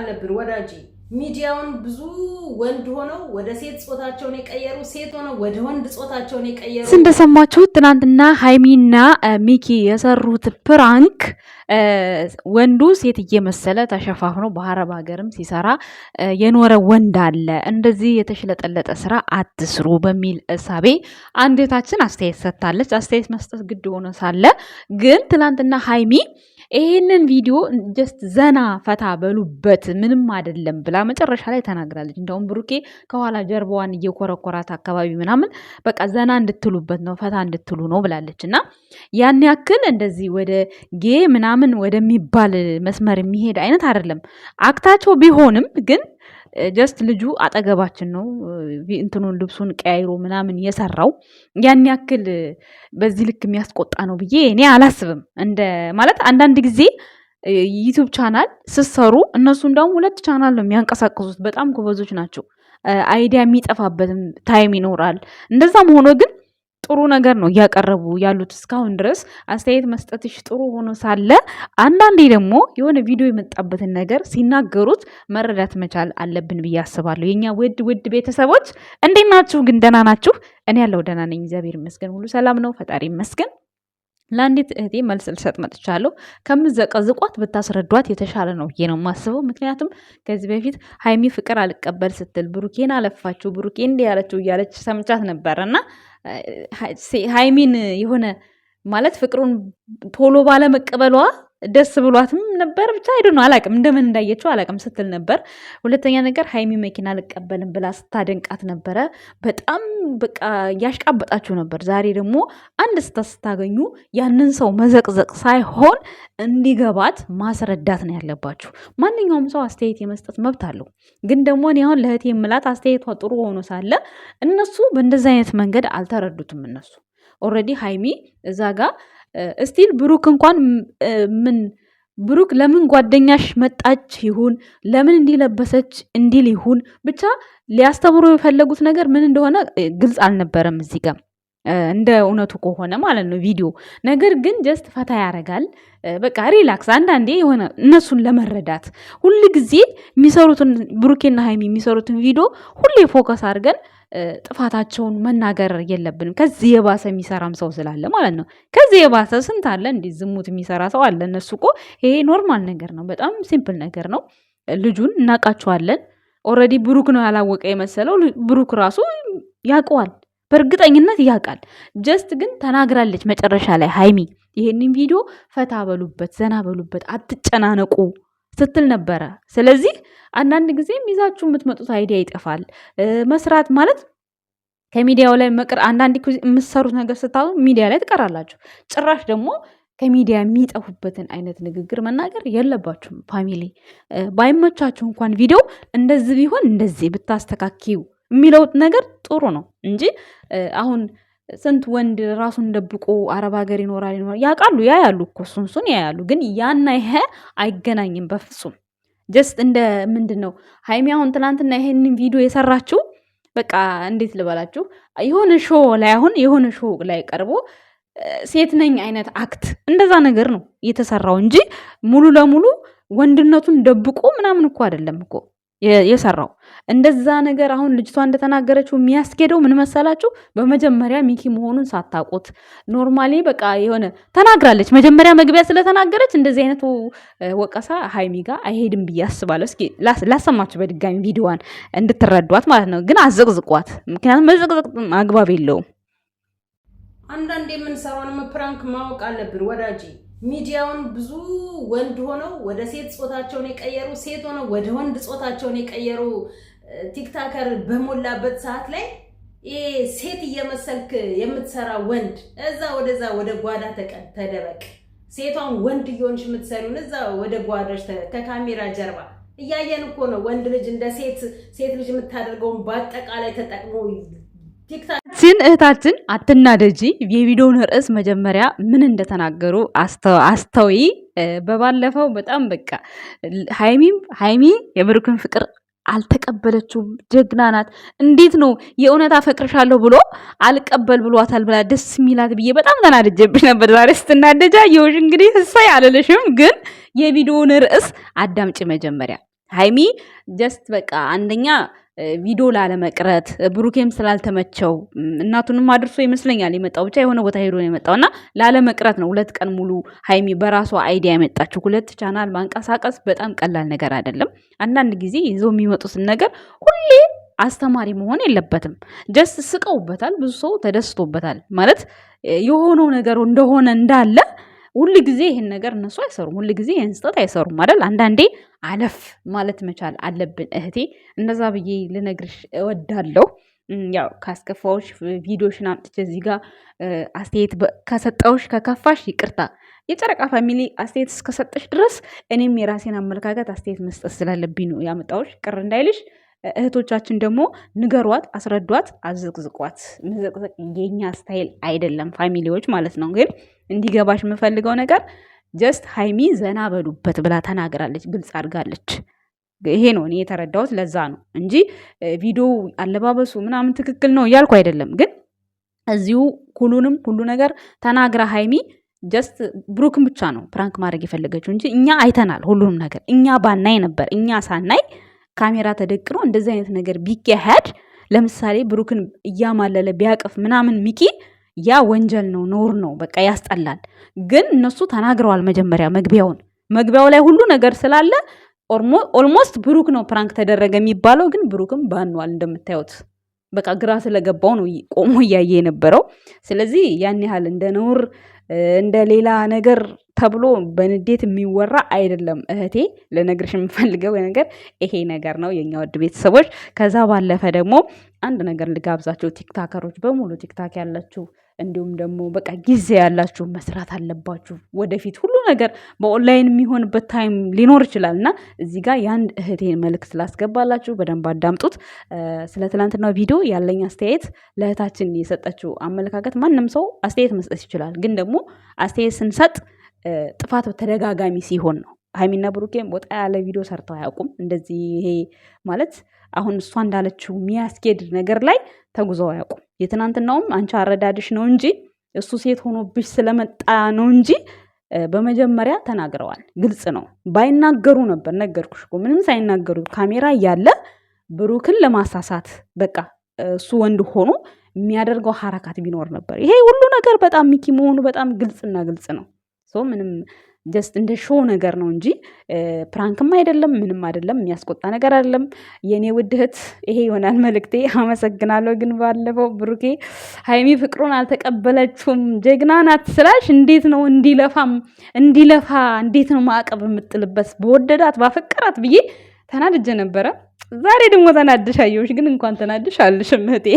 ነበር ወዳጂ ሚዲያውን ብዙ ወንድ ሆነው ወደ ሴት ጾታቸውን የቀየሩ ሴት ሆነው ወደ ወንድ ጾታቸውን የቀየሩ እንደሰማችሁት ትናንትና ሃይሚና ሚኪ የሰሩት ፕራንክ ወንዱ ሴት እየመሰለ ተሸፋፍኖ በአረብ ሀገርም ሲሰራ የኖረ ወንድ አለ። እንደዚህ የተሽለጠለጠ ስራ አትስሩ በሚል እሳቤ አንዴታችን አስተያየት ሰጥታለች። አስተያየት መስጠት ግድ ሆኖ ሳለ ግን ትናንትና ሃይሚ ይሄንን ቪዲዮ ጀስት ዘና ፈታ በሉበት ምንም አይደለም ብላ መጨረሻ ላይ ተናግራለች። እንደውም ብሩኬ ከኋላ ጀርባዋን እየኮረኮራት አካባቢ ምናምን በቃ ዘና እንድትሉበት ነው ፈታ እንድትሉ ነው ብላለች። እና ያን ያክል እንደዚህ ወደ ጌ ምናምን ወደሚባል መስመር የሚሄድ አይነት አይደለም አክታቸው ቢሆንም ግን ጀስት ልጁ አጠገባችን ነው እንትኑን ልብሱን ቀያይሮ ምናምን የሰራው ያን ያክል በዚህ ልክ የሚያስቆጣ ነው ብዬ እኔ አላስብም። እንደ ማለት አንዳንድ ጊዜ ዩቲዩብ ቻናል ስሰሩ እነሱ እንደውም 2 ቻናል ነው የሚያንቀሳቅሱት። በጣም ጎበዞች ናቸው። አይዲያ የሚጠፋበትም ታይም ይኖራል። እንደዛም ሆኖ ግን ጥሩ ነገር ነው እያቀረቡ ያሉት እስካሁን ድረስ። አስተያየት መስጠትሽ ጥሩ ሆኖ ሳለ አንዳንዴ ደግሞ የሆነ ቪዲዮ የመጣበትን ነገር ሲናገሩት መረዳት መቻል አለብን ብዬ አስባለሁ። የኛ ውድ ቤተሰቦች እንዴት ናችሁ? ግን ደህና ናችሁ? እኔ ያለው ደህና ነኝ፣ እግዚአብሔር ይመስገን፣ ሁሉ ሰላም ነው፣ ፈጣሪ ይመስገን። ለአንዲት እህቴ መልስ ልሰጥ መጥቻለሁ። ከምዘቀዝቋት ብታስረዷት የተሻለ ነው ብዬ ነው የማስበው። ምክንያቱም ከዚህ በፊት ሃይሚ ፍቅር አልቀበል ስትል ብሩኬን አለፋችሁ፣ ብሩኬ እንዲህ ያለችው እያለች ሰምቻት ነበረ እና ሃይሚን የሆነ ማለት ፍቅሩን ቶሎ ባለመቀበሏ ደስ ብሏትም ነበር። ብቻ አይደነው አላቅም፣ እንደምን እንዳየችው አላቅም ስትል ነበር። ሁለተኛ ነገር ሃይሚ መኪና አልቀበልም ብላ ስታደንቃት ነበረ። በጣም በቃ ያሽቃበጣችሁ ነበር። ዛሬ ደግሞ አንድ ስታገኙ ያንን ሰው መዘቅዘቅ ሳይሆን እንዲገባት ማስረዳት ነው ያለባችሁ። ማንኛውም ሰው አስተያየት የመስጠት መብት አለው። ግን ደግሞ እኔ አሁን ለእህቴ የምላት አስተያየቷ ጥሩ ሆኖ ሳለ እነሱ በእንደዚህ አይነት መንገድ አልተረዱትም። እነሱ ኦልሬዲ ሃይሚ እዛ ጋር እስቲል ብሩክ እንኳን ምን ብሩክ ለምን ጓደኛሽ መጣች ይሁን ለምን እንዲለበሰች እንዲል ይሁን ብቻ ሊያስተምሩ የፈለጉት ነገር ምን እንደሆነ ግልጽ አልነበረም እዚህ ጋር እንደ እውነቱ ከሆነ ማለት ነው ቪዲዮ። ነገር ግን ጀስት ፈታ ያደርጋል። በቃ ሪላክስ አንዳንዴ የሆነ እነሱን ለመረዳት ሁሉ ጊዜ የሚሰሩትን ብሩኬና ሃይሚ የሚሰሩትን ቪዲዮ ሁሌ ፎከስ አድርገን ጥፋታቸውን መናገር የለብንም። ከዚህ የባሰ የሚሰራም ሰው ስላለ ማለት ነው። ከዚህ የባሰ ስንት አለ እንዲህ ዝሙት የሚሰራ ሰው አለ። እነሱ እኮ ይሄ ኖርማል ነገር ነው፣ በጣም ሲምፕል ነገር ነው። ልጁን እናውቃቸዋለን። ኦልሬዲ ብሩክ ነው ያላወቀ የመሰለው ብሩክ ራሱ ያውቀዋል፣ በእርግጠኝነት ያውቃል። ጀስት ግን ተናግራለች መጨረሻ ላይ ሃይሚ ይሄንን ቪዲዮ ፈታ በሉበት፣ ዘና በሉበት፣ አትጨናነቁ ስትል ነበረ። ስለዚህ አንዳንድ ጊዜ ይዛችሁ የምትመጡት አይዲያ ይጠፋል። መስራት ማለት ከሚዲያው ላይ መቅር አንዳንድ የምትሰሩት ነገር ስታዩ ሚዲያ ላይ ትቀራላችሁ። ጭራሽ ደግሞ ከሚዲያ የሚጠፉበትን አይነት ንግግር መናገር የለባችሁም። ፋሚሊ ባይመቻችሁ እንኳን ቪዲዮ እንደዚህ ቢሆን እንደዚህ ብታስተካኪው የሚለው ነገር ጥሩ ነው እንጂ አሁን ስንት ወንድ ራሱን ደብቆ አረብ ሀገር ይኖራል ያውቃሉ፣ ያያሉ እኮ እሱን ያያሉ። ግን ያና ይሄ አይገናኝም በፍጹም። ጀስት እንደ ምንድን ነው ሃይሚ አሁን ትናንትና ይሄንን ቪዲዮ የሰራችው በቃ እንዴት ልበላችሁ የሆነ ሾው ላይ አሁን የሆነ ሾው ላይ ቀርቦ ሴት ነኝ አይነት አክት እንደዛ ነገር ነው የተሰራው እንጂ ሙሉ ለሙሉ ወንድነቱን ደብቆ ምናምን እኮ አይደለም እኮ የሰራው። እንደዛ ነገር አሁን ልጅቷ እንደተናገረችው የሚያስኬደው ምን መሰላችሁ? በመጀመሪያ ሚኪ መሆኑን ሳታውቁት ኖርማሊ በቃ የሆነ ተናግራለች። መጀመሪያ መግቢያ ስለተናገረች እንደዚህ አይነቱ ወቀሳ ሃይሚ ጋር አይሄድም ብዬ አስባለሁ። እስኪ ላሰማችሁ በድጋሚ ቪዲዮዋን እንድትረዷት ማለት ነው። ግን አዘቅዝቋት፣ ምክንያቱም መዘቅዘቅ አግባብ የለውም። አንዳንዴ የምንሰራውን ፕራንክ ማወቅ አለብን ወዳጂ። ሚዲያውን ብዙ ወንድ ሆነው ወደ ሴት ጾታቸውን የቀየሩ ሴት ሆነው ወደ ወንድ ጾታቸውን የቀየሩ ቲክታከር በሞላበት ሰዓት ላይ ሴት እየመሰልክ የምትሰራ ወንድ እዛ ወደዛ ወደ ጓዳ ተደበቅ። ሴቷን ወንድ እየሆንሽ የምትሰሪውን እዛ ወደ ጓዳሽ ከካሜራ ጀርባ እያየን እኮ ነው። ወንድ ልጅ እንደ ሴት ልጅ የምታደርገውን በአጠቃላይ ተጠቅሞ ቲክታክን እህታችን አትናደጂ። የቪዲዮውን ርዕስ መጀመሪያ ምን እንደተናገሩ አስተዊ። በባለፈው በጣም በቃ ሃይሚ የብሩክን ፍቅር አልተቀበለችውም። ጀግና ናት። እንዴት ነው የእውነት አፈቅርሻለሁ ብሎ አልቀበል ብሏታል ብላ ደስ የሚላት ብዬ በጣም ተናድጄብሽ ነበር። ዛሬ ስትናደጃ የውሽ እንግዲህ እሰይ አልልሽም፣ ግን የቪዲዮውን ርዕስ አዳምጪ መጀመሪያ። ሃይሚ ጀስት በቃ አንደኛ ቪዲዮ ላለመቅረት ብሩኬም ስላልተመቸው እናቱንም አድርሶ ይመስለኛል የመጣው ብቻ የሆነ ቦታ ሄዶ ነው የመጣውና ላለመቅረት ነው 2 ቀን ሙሉ ሃይሚ በራሷ አይዲያ ያመጣችው። 2 ቻናል ማንቀሳቀስ በጣም ቀላል ነገር አይደለም። አንዳንድ ጊዜ ይዘው የሚመጡትን ነገር ሁሌ አስተማሪ መሆን የለበትም። ጀስት ስቀውበታል፣ ብዙ ሰው ተደስቶበታል ማለት የሆነው ነገር እንደሆነ እንዳለ ሁሉ ጊዜ ይሄን ነገር እነሱ አይሰሩም። ሁሉ ጊዜ ይሄን ስህተት አይሰሩም አይደል? አንዳንዴ አለፍ ማለት መቻል አለብን እህቴ። እንደዛ ብዬ ልነግርሽ እወዳለሁ። ያው ካስከፋዎች ቪዲዮሽን አምጥቼ እዚህ ጋር አስተያየት ከሰጠውሽ ከከፋሽ ይቅርታ። የጨረቃ ፋሚሊ አስተያየት እስከሰጠሽ ድረስ እኔም የራሴን አመለካከት አስተያየት መስጠት ስላለብኝ ነው ያመጣውሽ። ቅር እንዳይልሽ። እህቶቻችን ደግሞ ንገሯት፣ አስረዷት፣ አዘቅዝቋት። መዘቅዘቅ የኛ ስታይል አይደለም ፋሚሊዎች ማለት ነው። ግን እንዲገባሽ የምፈልገው ነገር ጀስት ሃይሚ ዘና በሉበት ብላ ተናግራለች፣ ግልጽ አድርጋለች። ይሄ ነው እኔ የተረዳሁት፣ ለዛ ነው እንጂ ቪዲዮ አለባበሱ ምናምን ትክክል ነው እያልኩ አይደለም። ግን እዚሁ ሁሉ ነገር ተናግራ ሃይሚ ጀስት ብሩክን ብቻ ነው ፕራንክ ማድረግ የፈለገችው እንጂ እኛ አይተናል ሁሉንም ነገር። እኛ ባናይ ነበር፣ እኛ ሳናይ ካሜራ ተደቅኖ እንደዚህ አይነት ነገር ቢካሄድ ለምሳሌ ብሩክን እያማለለ ቢያቅፍ ምናምን ሚኪ ያ ወንጀል ነው፣ ነውር ነው፣ በቃ ያስጠላል። ግን እነሱ ተናግረዋል። መግቢያው ላይ ሁሉ ነገር ስላለ ኦልሞስት ብሩክ ነው ፕራንክ ተደረገ የሚባለው። ግን ብሩክም ባኗል እንደምታዩት። በቃ ግራ ስለገባው ነው ቆሞ እያየ የነበረው። ስለዚህ ያን ያህል እንደ ነውር እንደ ሌላ ነገር ተብሎ በንዴት የሚወራ አይደለም እህቴ። ልነግርሽ የምፈልገው ነገር ይሄ ነገር ነው የኛ ውድ ቤተሰቦች። ከዛ ባለፈ ደግሞ አንድ ነገር ልጋብዛቸው። ቲክታከሮች በሙሉ ቲክታክ ያላችሁ እንዲሁም ደግሞ በቃ ጊዜ ያላችሁ መስራት አለባችሁ። ወደፊት ሁሉ ነገር በኦንላይን የሚሆንበት ታይም ሊኖር ይችላል እና እዚህ ጋር የአንድ እህቴን መልእክት ላስገባላችሁ፣ በደንብ አዳምጡት። ስለ ትናንትናው ቪዲዮ ያለኝ አስተያየት ለእህታችን የሰጠችው አመለካከት፣ ማንም ሰው አስተያየት መስጠት ይችላል። ግን ደግሞ አስተያየት ስንሰጥ ጥፋት በተደጋጋሚ ሲሆን ነው። ሀይሚና ብሩኬም ወጣ ያለ ቪዲዮ ሰርተው አያውቁም። እንደዚህ ይሄ ማለት አሁን እሷ እንዳለችው የሚያስኬድ ነገር ላይ ተጉዘው አያውቁም። የትናንትናውም አንቺ አረዳድሽ ነው እንጂ እሱ ሴት ሆኖብሽ ስለመጣ ነው እንጂ በመጀመሪያ ተናግረዋል። ግልጽ ነው። ባይናገሩ ነበር፣ ነገርኩሽ እኮ ምንም ሳይናገሩ ካሜራ እያለ ብሩክን ለማሳሳት በቃ እሱ ወንድ ሆኖ የሚያደርገው ሐረካት ቢኖር ነበር። ይሄ ሁሉ ነገር በጣም ሚኪ መሆኑ በጣም ግልጽና ግልጽ ነው። ምንም ጀስት እንደ ሾው ነገር ነው እንጂ ፕራንክም አይደለም፣ ምንም አይደለም፣ የሚያስቆጣ ነገር አይደለም። የኔ ውድ እህት ይሄ ይሆናል መልእክቴ። አመሰግናለሁ። ግን ባለፈው ብሩኬ ሃይሚ ፍቅሩን አልተቀበለችውም ጀግና ናት ስላሽ እንዴት ነው እንዲለፋ እንዴት ነው ማዕቀብ የምጥልበት በወደዳት ባፈቀራት ብዬ ተናድጄ ነበረ። ዛሬ ደግሞ ተናድሽ አየሁሽ። ግን እንኳን ተናድሽ አልሽም እህቴ።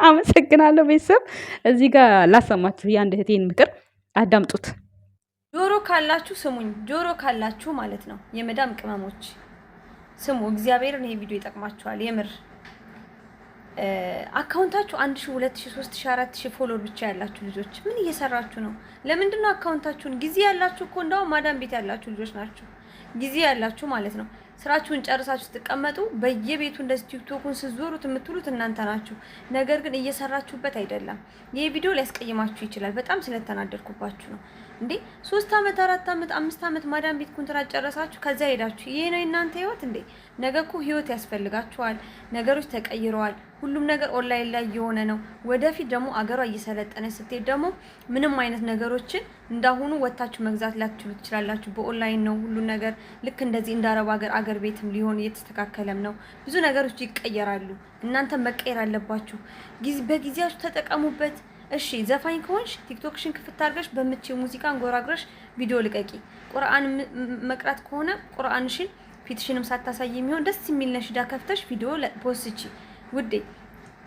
አመሰግናለሁ። ቤተሰብ እዚህ ጋር ላሰማችሁ የአንድ እህቴን ምክር አዳምጡት። ጆሮ ካላችሁ ስሙኝ፣ ጆሮ ካላችሁ ማለት ነው የመዳም ቅመሞች ስሙ። እግዚአብሔርን ይሄ ቪዲዮ ይጠቅማችኋል የምር። አካውንታችሁ 1000 2000 3000 4000 ፎሎወር ብቻ ያላችሁ ልጆች ምን እየሰራችሁ ነው? ለምንድን ነው አካውንታችሁን? ጊዜ ያላችሁ እኮ እንደው ማዳም ቤት ያላችሁ ልጆች ናችሁ። ጊዜ ያላችሁ ማለት ነው ስራችሁን ጨርሳችሁ ስትቀመጡ በየቤቱ እንደዚህ ቲክቶኩን ስትዞሩት የምትሉት እናንተ ናችሁ። ነገር ግን እየሰራችሁበት አይደለም። ይሄ ቪዲዮ ሊያስቀይማችሁ ይችላል። በጣም ስለተናደድኩባችሁ ነው። እንዴ 3 አመት 4 አመት 5 አመት ማዳም ቤት ኮንትራት ጨረሳችሁ ከዛ ሄዳችሁ ይሄ ነው እናንተ ህይወት እንዴ? ነገ እኮ ህይወት ያስፈልጋችኋል። ነገሮች ተቀይረዋል። ሁሉም ነገር ኦንላይን ላይ የሆነ ነው። ወደፊት ደግሞ አገሯ እየሰለጠነ ስትሄድ ደግሞ ምንም አይነት ነገሮችን እንዳሁኑ ወታችሁ መግዛት ላትችሉ ትችላላችሁ። በኦንላይን ነው ሁሉ ነገር። ልክ እንደዚህ እንዳረብ አገር ቤትም ሊሆን እየተስተካከለም ነው። ብዙ ነገሮች ይቀየራሉ። እናንተ መቀየር አለባችሁ። በጊዜያችሁ ተጠቀሙበት። እሺ ዘፋኝ ከሆንሽ ቲክቶክሽን ክፍት አድርገሽ በምትችይው ሙዚቃ አንጎራግረሽ ቪዲዮ ልቀቂ። ቁርአን መቅራት ከሆነ ቁርአንሽን ፊትሽንም ሳታሳይ የሚሆን ደስ የሚል ነሽዳ ከፍተሽ ቪዲዮ ፖስትቺ ውዴ።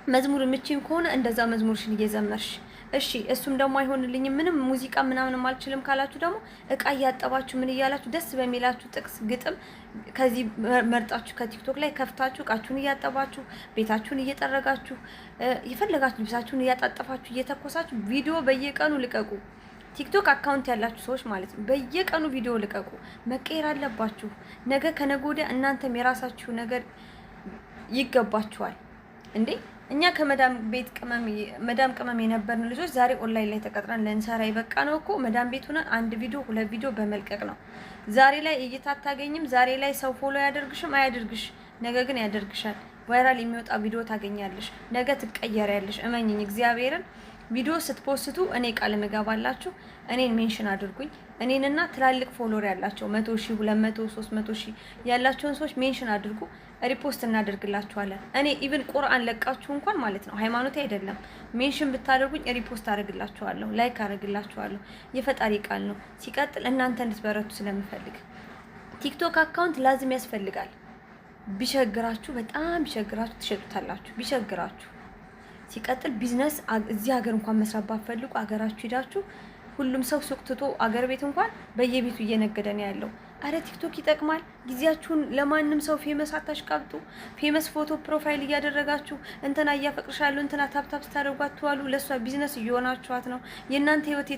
መዝሙር የምትችይም ከሆነ እንደዛ መዝሙርሽን እየዘመርሽ እሺ። እሱም ደግሞ አይሆንልኝም ምንም ሙዚቃ ምናምን አልችልም ካላችሁ ደግሞ እቃ እያጠባችሁ ምን እያላችሁ ደስ በሚላችሁ ጥቅስ ግጥም ከዚህ መርጣችሁ ከቲክቶክ ላይ ከፍታችሁ እቃችሁን እያጠባችሁ ቤታችሁን እየጠረጋችሁ የፈለጋችሁ ልብሳችሁን እያጣጠፋችሁ እየተኮሳችሁ ቪዲዮ በየቀኑ ልቀቁ። ቲክቶክ አካውንት ያላችሁ ሰዎች ማለት ነው በየቀኑ ቪዲዮ ልቀቁ። መቀየር አለባችሁ። ነገ ከነገ ወዲያ እናንተም የራሳችሁ ነገር ይገባችኋል እንዴ። እኛ መዳም ቅመም የነበርን ልጆች ዛሬ ኦንላይን ላይ ተቀጥረን ለእንሰራ ይበቃ ነው እኮ መዳም ቤት ሆነን 1 ቪዲዮ 2 ቪዲዮ በመልቀቅ ነው። ዛሬ ላይ እይታ አታገኝም። ዛሬ ላይ ሰው ፎሎ ያደርግሽም አያደርግሽ፣ ነገ ግን ያደርግሻል። ቫይራል የሚወጣ ቪዲዮ ታገኛለሽ፣ ነገ ትቀየሪያለሽ። እመኝኝ እግዚአብሔርን። ቪዲዮ ስትፖስቱ እኔ ቃል መጋባላችሁ፣ እኔን ሜንሽን አድርጉኝ። እኔንና ትላልቅ ፎሎወር ያላቸው 100 ሺህ 200 300 ሺህ ያላቸውን ሰዎች ሜንሽን አድርጉ፣ ሪፖስት እናደርግላችኋለን። እኔ ኢቭን ቁርአን ለቃችሁ እንኳን ማለት ነው ሃይማኖት አይደለም ሜንሽን ብታደርጉኝ ሪፖስት አደርግላችኋለሁ፣ ላይክ አደርግላችኋለሁ። የፈጣሪ ቃል ነው። ሲቀጥል እናንተ እንድትበረቱ ስለምፈልግ ቲክቶክ አካውንት ላዝም ያስፈልጋል። ቢቸግራችሁ በጣም ቢቸግራችሁ ትሸጡታላችሁ። ቢቸግራችሁ ሲቀጥል ቢዝነስ እዚህ ሀገር እንኳን መስራት ባትፈልጉ አገራችሁ ሄዳችሁ ሁሉም ሰው ሱቅ ትቶ አገር ቤት እንኳን በየቤቱ እየነገደ ነው ያለው። አረ ቲክቶክ ይጠቅማል። ጊዜያችሁን ለማንም ሰው ፌመስ አታሽቃብጡ። ፌመስ ፎቶ ፕሮፋይል እያደረጋችሁ እንትና እያፈቅርሻለሁ እንትና ታፕታፕ ስታደርጓት ዋሉ። ለሷ ቢዝነስ እየሆናችኋት ነው። የእናንተ ህይወት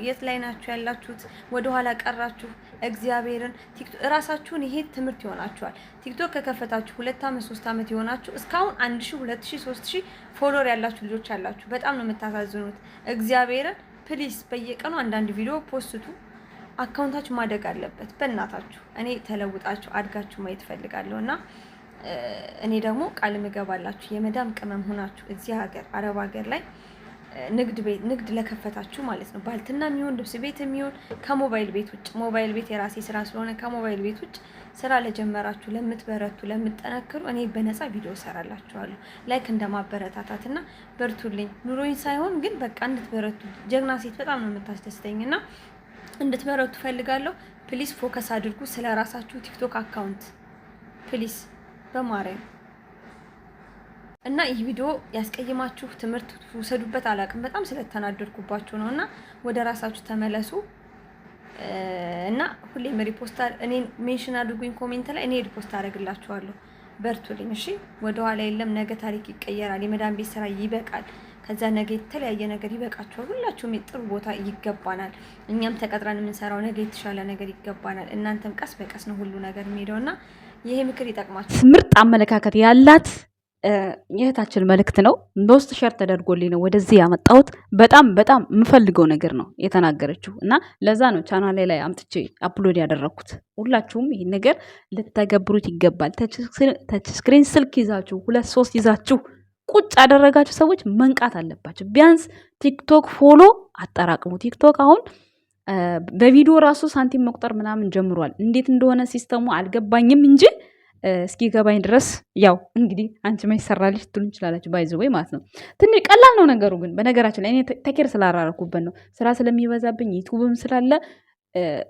የት ላይ ናችሁ ያላችሁት? ወደ ኋላ ቀራችሁ። እግዚአብሔርን ቲክቶክ ራሳችሁን ይሄ ትምህርት ይሆናችኋል። ቲክቶክ ከከፈታችሁ 2 አመት 3 አመት ይሆናችሁ እስካሁን 1000 2000 3000 ፎሎወር ያላችሁ ልጆች አላችሁ። በጣም ነው የምታሳዝኑት። እግዚአብሔርን ፕሊስ በየቀኑ አንዳንድ ቪዲዮ ፖስቱ። አካውንታችሁ ማደግ አለበት። በእናታችሁ እኔ ተለውጣችሁ አድጋችሁ ማየት ፈልጋለሁና እኔ ደግሞ ቃል ምገባላችሁ የመዳም ቅመም ሆናችሁ እዚህ ሀገር አረብ ሀገር ላይ ንግድ ለከፈታችሁ ማለት ነው። ባልትና የሚሆን ልብስ ቤት የሚሆን ከሞባይል ቤት ውጭ ሞባይል ቤት የራሴ ስራ ስለሆነ ከሞባይል ቤት ውጭ ስራ ለጀመራችሁ ለምትበረቱ ለምትጠነክሩ እኔ በነፃ ቪዲዮ ሰራላችኋለሁ። ላይክ እንደማበረታታትና በርቱልኝ ኑሮኝ ሳይሆን ግን በቃ እንድትበረቱ ጀግና ሴት በጣም ነው የምታስደስተኝና እንድትበረቱ ፈልጋለሁ። ፕሊስ ፎከስ አድርጉ ስለ ራሳችሁ ቲክቶክ አካውንት ፕሊስ በማርያም እና ይህ ቪዲዮ ያስቀይማችሁ ትምህርት ውሰዱበት። አላቅም በጣም ስለተናደድኩባችሁ ነውና ወደ ራሳችሁ ተመለሱ። እና ሁሌም ሪፖስት እኔን ሜንሽን አድርጉኝ ኮሜንት ላይ እኔ ሪፖስት አደርግላችኋለሁ። በርቱልኝ እሺ። ወደ ኋላ የለም። ነገ ታሪክ ይቀየራል። የመዳን ቤት ስራ ይበቃል። ከዛ ነገ የተለያየ ነገር ይበቃችኋል። ሁላችሁም ጥሩ ቦታ ይገባናል። እኛም ተቀጥረን የምንሰራው ነገ የተሻለ ነገር ይገባናል። እናንተም ቀስ በቀስ ነው ሁሉ ነገር የሚሄደውና ይሄ ምክር ይጠቅማችሁ። ምርጥ አመለካከት ያላት የእህታችን መልእክት ነው። በውስጥ ሸር ተደርጎልኝ ነው ወደዚህ ያመጣሁት። በጣም በጣም የምፈልገው ነገር ነው የተናገረችው እና ለዛ ነው ቻናሌ ላይ አምጥቼ አፕሎድ ያደረኩት። ሁላችሁም ይሄን ነገር ልትተገብሩት ይገባል። ተች ስክሪን ስልክ ይዛችሁ 2 3 ይዛችሁ ቁጭ ያደረጋችሁ ሰዎች መንቃት አለባችሁ። ቢያንስ ቲክቶክ ፎሎ አጠራቅሙ። ቲክቶክ አሁን በቪዲዮ ራሱ ሳንቲም መቁጠር ምናምን ጀምሯል። እንዴት እንደሆነ ሲስተሙ አልገባኝም እንጂ እስኪ ገባኝ ድረስ ያው እንግዲህ አንቺ ማይሰራልሽ ትሉ እንችላላችሁ። ባይዘ ወይ ማለት ነው ትንሽ ቀላል ነው ነገሩ። ግን በነገራችን ላይ እኔ ተኬር ስላራረኩበት ነው። ስራ ስለሚበዛብኝ ዩቲዩብም ስላለ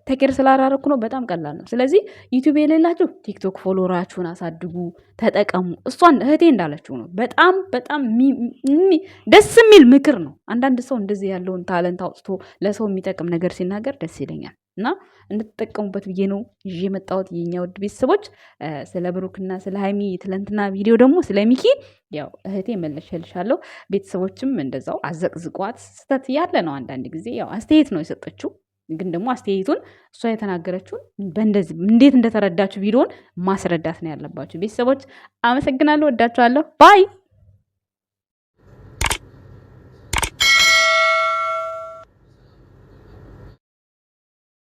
ተኬር ስላራረኩ ነው። በጣም ቀላል ነው። ስለዚህ ዩቲዩብ የሌላችሁ ቲክቶክ ፎሎወራችሁን አሳድጉ፣ ተጠቀሙ። እሷን እህቴ እንዳለችው ነው። በጣም በጣም ደስ የሚል ምክር ነው። አንዳንድ ሰው እንደዚህ ያለውን ታለንት አውጥቶ ለሰው የሚጠቅም ነገር ሲናገር ደስ ይለኛል እና እንድትጠቀሙበት ብዬ ነው ይዤ የመጣሁት። የኛ ውድ ቤተሰቦች ስለ ብሩክና ስለ ሃይሚ ትለንትና ቪዲዮ ደግሞ ስለ ሚኪ ያው እህቴ መለሸልሻለሁ። ቤተሰቦችም እንደዛው አዘቅዝቋት። ስተት ያለ ነው አንዳንድ ጊዜ ያው አስተያየት ነው የሰጠችው። ግን ደግሞ አስተያየቱን እሷ የተናገረችውን በእንደዚህ እንዴት እንደተረዳችሁ ቪዲዮን ማስረዳት ነው ያለባችሁ። ቤተሰቦች አመሰግናለሁ፣ ወዳችኋለሁ። ባይ